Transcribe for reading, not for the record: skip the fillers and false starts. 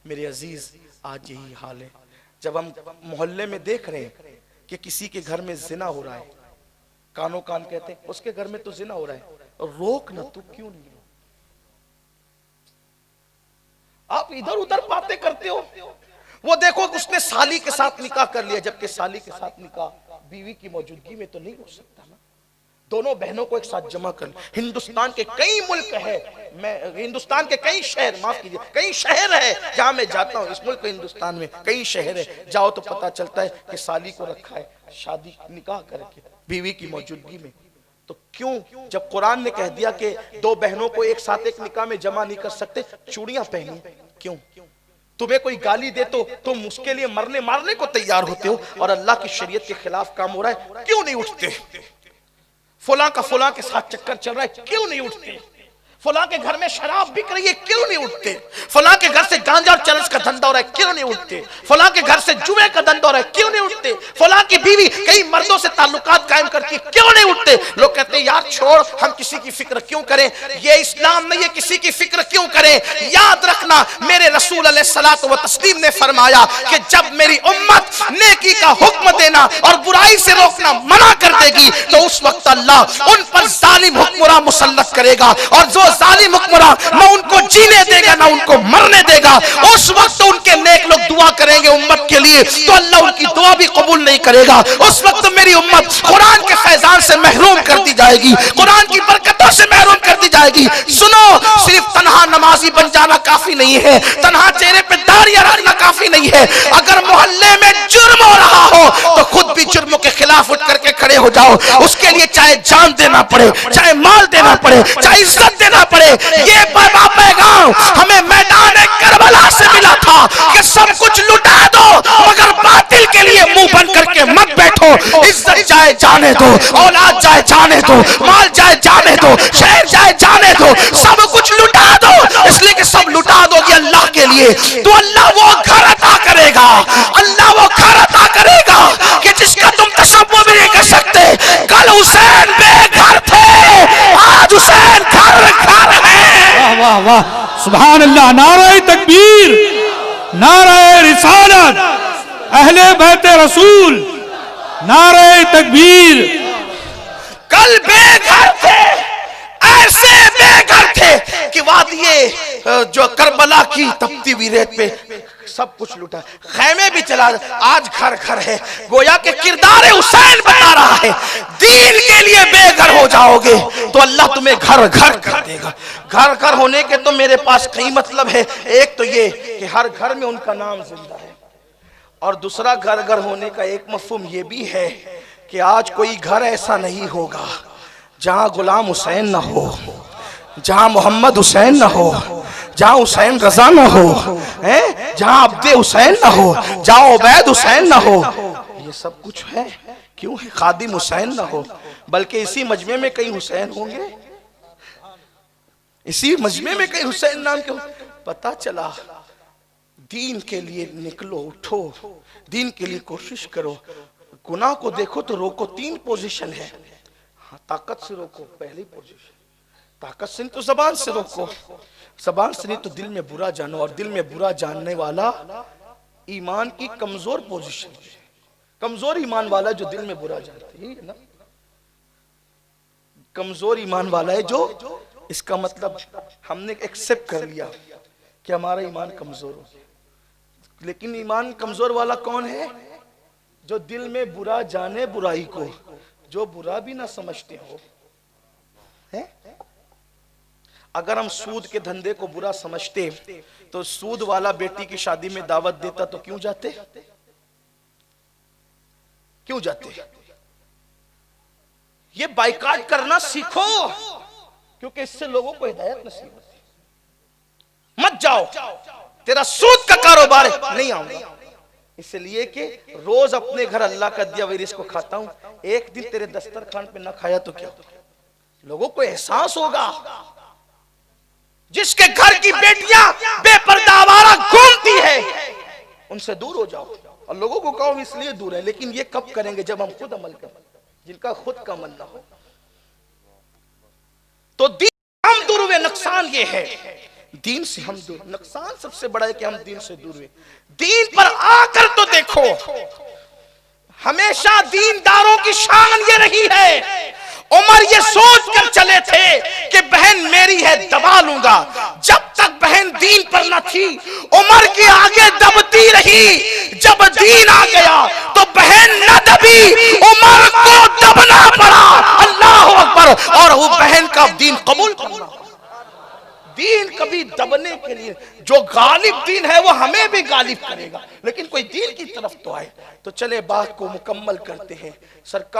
मेरे अजीज, आज यही हाल है। जब हम मोहल्ले में देख रहे हैं कि किसी के घर में जिना हो रहा है, कानो कान कहते हैं उसके घर में तो जिना हो रहा है, रोक ना, तू क्यों नहीं? आप इधर उधर बातें करते हो। वो देखो उसने साली के साथ निकाह कर लिया, जबकि साली के साथ निकाह बीवी की मौजूदगी में तो नहीं हो सकता ना। दोनों बहनों को एक साथ जमा कर। हिंदुस्तान के कई मुल्क है, मैं हिंदुस्तान के कई शहर, माफ कीजिए, कई शहर है जहां मैं जाता हूं। इस मुल्क हिंदुस्तान में कई शहर है, जाओ तो पता चलता है कि साली को रखा है शादी निकाह करके बीवी की मौजूदगी में। तो क्यों, जब कुरान ने कह दिया कि दो बहनों को एक साथ एक निकाह में जमा नहीं कर सकते, चूड़ियां पहनी, क्यों? तुम्हें कोई गाली दे तो तुम उसके लिए मरने मारने को तैयार होते हो, और अल्लाह की शरीयत के खिलाफ काम हो रहा है, क्यों नहीं उठते? फुला का फुला के साथ चक्कर चल रहा है, क्यों नहीं उठते? फुला के घर में शराब बिक रही है, क्यों नहीं उठते? फुला के घर से गांजा और चरस का धंधा हो रहा है, क्यों नहीं उठते? फुला के घर से जुए का धंधा हो रहा है, क्यों नहीं उठते? फुला की बीवी कई मर्दों से ताल्लुकात कायम करती है, क्यों नहीं उठते? लोग कहते हैं यार छोड़, हम किसी की फिक्र क्यों करें, ये इस्लाम नहीं है, किसी की फिक्र क्यों करें। याद रखना, मेरे रसूल अलैहिस्सलातु व तस्लीम ने फरमाया कि जब मेरी उम्मत नेकी का हुक्म देना और बुराई से रोकना मना कर देगी, तो उस वक्त अल्लाह उन पर जालिम हुक्मरान मुसल्लत करेगा, और जो जालिम हुक्मरान ना उनको जीने देगा ना उनको मरने देगा। उस वक्त उनके नेक लोग दुआ करेंगे उम्मत के लिए, तो अल्लाह उनकी दुआ भी कबूल नहीं करेगा। उस वक्त मेरी उम्मत कुरान के फैजान से महरूम कर दी जाएगी, कुरान की बरकतों से महरूम कर दी जाएगी। सुनो, सिर्फ तन्हा नमाजी बन जाना काफी नहीं है, तन्हा चेहरे पे दाढ़ियां रखना काफी नहीं है। अगर मोहल्ले में जुर्म हो रहा हो तो खुद भी जुर्मों के खिलाफ उठ करके खड़े हो जाओ। उसके लिए चाहे जान देना पड़े, चाहे माल देना पड़े, चाहे इज्जत देना पड़े। ये पैगाम हमें मैदान करबला से मिला था कि सब कुछ लुटा दो मगर बातिल के लिए मुंह बंद करके मत बैठो। इज्जत जाए जाने दो, औलाद जाए जाने दो, माल जाए जाने दो, शहर जाए जाने दो, सब कुछ लुटा दो। इसलिए कि सब लुटा दोगे अल्लाह के लिए, तो अल्लाह वो घर अता करेगा, अल्लाह वो घर अता करेगा कि जिसका तुम तसव्वुर भी नहीं कर सकते। कल हुसैन बेघर थे, आज हुसैन घर घर है। वाह वाह, सुभान अल्लाह, नारे तकबीर, नारे रिसालत, अहले बैते रसूल, नारे तकबीर। कल बेघर थे, ऐसे बेघर थे कि वादिये जो करबला की तपती हुई रेत पे सब कुछ लुटा, खैमे भी चला, आज घर घर है। गोया के किरदार हुसैन बता रहा है, दीन के लिए बेघर हो जाओगे तो अल्लाह तुम्हें घर घर कर देगा। घर घर होने के तो मेरे पास कई मतलब है। एक तो ये कि हर घर में उनका नाम जिंदा है, और दूसरा घर घर होने का एक मफहूम ये भी है कि आज कोई घर ऐसा नहीं होगा जहां गुलाम हुसैन ना हो, जहां मोहम्मद हुसैन ना हो, जहां हुसैन रजा ना हो, जहां अब्दे हुसैन ना हो, जहां उबैद हुसैन ना हो। ये सब कुछ है, क्यों है? खादिम हुसैन ना हो, बल्कि इसी मजमे में कई हुसैन होंगे, इसी मजमे में कई हुसैन नाम के। पता चला दीन के लिए निकलो, उठो, दीन के लिए कोशिश करो। गुनाह को देखो तो रोको, 3 पोजीशन है। हाँ, ताकत से रोको, पहली पोजीशन। ताकत से नहीं तो जबान से रोको, जबान से नहीं तो दिल में बुरा जानो, और दिल में बुरा जानने वाला ईमान की कमजोर पोजीशन है। कमजोर ईमान वाला जो दिल में बुरा जानता है ना, कमजोर ईमान वाला है जो, इसका मतलब हमने एक्सेप्ट कर लिया कि हमारा ईमान कमजोर हो। लेकिन ईमान कमजोर वाला कौन है? जो दिल में बुरा जाने बुराई को, जो बुरा भी ना समझते हो। है? अगर हम सूद के धंधे को बुरा समझते तो सूद वाला बेटी की शादी में दावत देता तो क्यों जाते? क्यों जाते? ये बाइकाट करना सीखो, क्योंकि इससे लोगों को हिदायत नसीब होती। मत जाओ, तेरा सूद का कारोबार है, नहीं आऊंगा, इसलिए कि रोज अपने घर अल्लाह का दिया हुआ रिज़्क़ को खाता हूं, एक दिन तेरे दस्तरखान पे ना खाया तो क्या? लोगों को एहसास होगा। जिसके घर की बेटियां बेपर्दा आवारा घूमती है, उनसे दूर हो जाओ। और लोगों को कहो इसलिए दूर है, लेकिन ये कब करेंगे? जब हम खुद अमल करें, जिनका खुद का अमल ना हो। तो दीन हम दूर हुए, नुकसान ये है दीन से हम दूर, नुकसान सबसे बड़ा है कि हम दीन से दूर हुए। दीन पर आकर तो देखो, हमेशा दीनदारों की शान ये रही है। उमर ये सोच कर चले थे कि बहन मेरी है दबा लूंगा। जब तक बहन दीन पर न थी उमर के आगे दबती रही। जब दीन आ गया तो बहन न दबी, उमर को दबना पड़ा। अल्लाह अकबर। और वो बहन का दीन कबूल करना। दीन कभी दबने के लिए, जो गालिब दीन है वो हमें भी गालिब करेगा, लेकिन कोई दीन की तरफ तो आए। तो चले बात को मुकम्मल करते हैं। सरकार